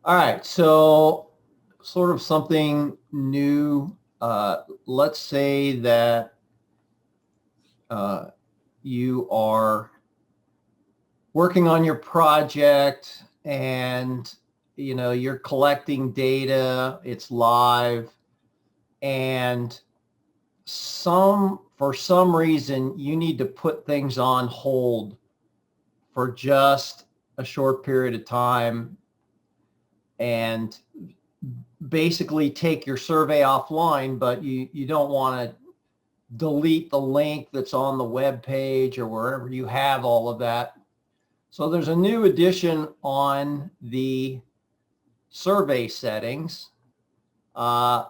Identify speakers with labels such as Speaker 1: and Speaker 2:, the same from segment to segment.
Speaker 1: All right, so sort of something new. Let's say that you are working on your project and you're collecting data, it's live, and for some reason you need to put things on hold for just a short period of time and basically take your survey offline, but you don't want to delete the link that's on the web page or wherever you have all of that. So there's a new addition on the survey settings. The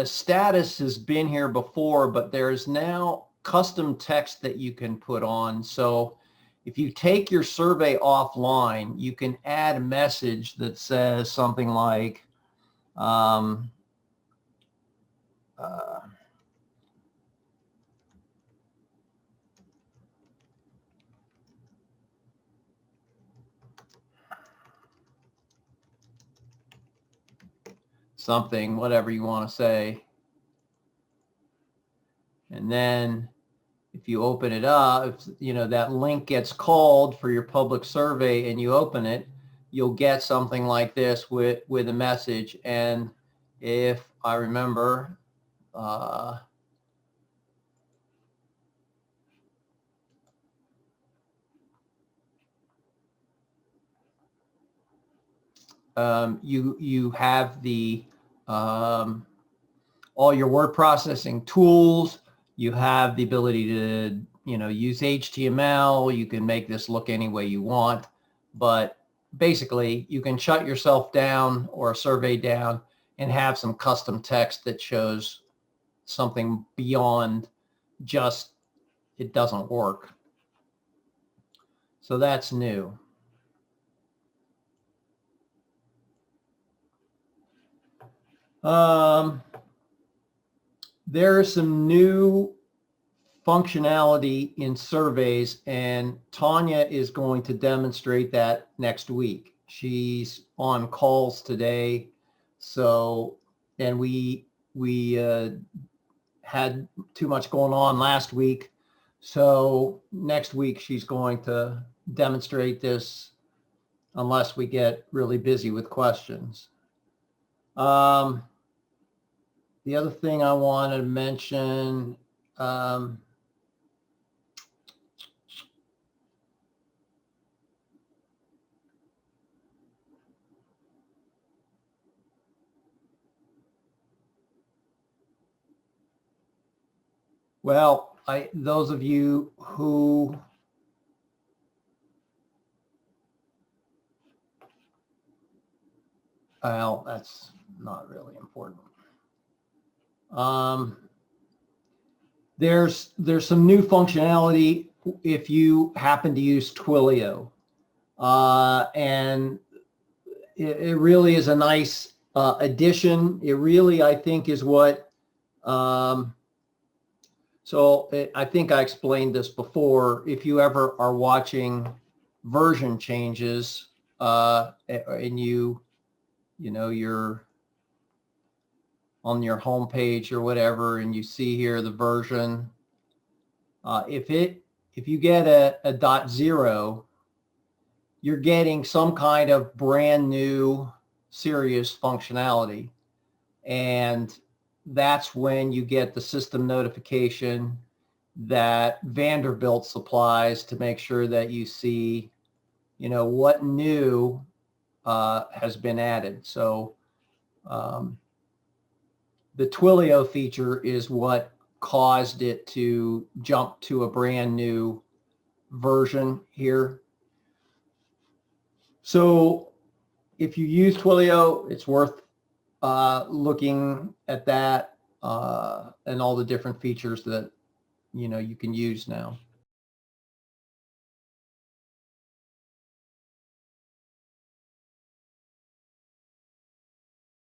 Speaker 1: status has been here before, but there's now custom text that you can put on. So if you take your survey offline, you can add a message that says something like, something, whatever you want to say. And then if you open it up, if, that link gets called for your public survey and you open it, you'll get something like this with a message. And if I remember, you have the all your word processing tools. You have the ability to use HTML. You can make this look any way you want, but basically you can shut yourself down or a survey down and have some custom text that shows something beyond just it doesn't work. So that's new. There is some new functionality in surveys, and Tanya is going to demonstrate that next week. She's on calls today, so and we had too much going on last week, so next week she's going to demonstrate this unless we get really busy with questions. The other thing I wanted to mention, well, those of you who well, that's not really important. There's some new functionality if you happen to use Twilio, and it really is a nice addition. It really, I think, is what. I think I explained this before. If you ever are watching version changes, and you're on your home page or whatever, and you see here the version, if you get a .0, you're getting some kind of brand new serious functionality, and that's when you get the system notification that Vanderbilt supplies to make sure that you see what new has been added. So the Twilio feature is what caused it to jump to a brand new version here. So if you use Twilio, it's worth looking at that and all the different features that you can use now.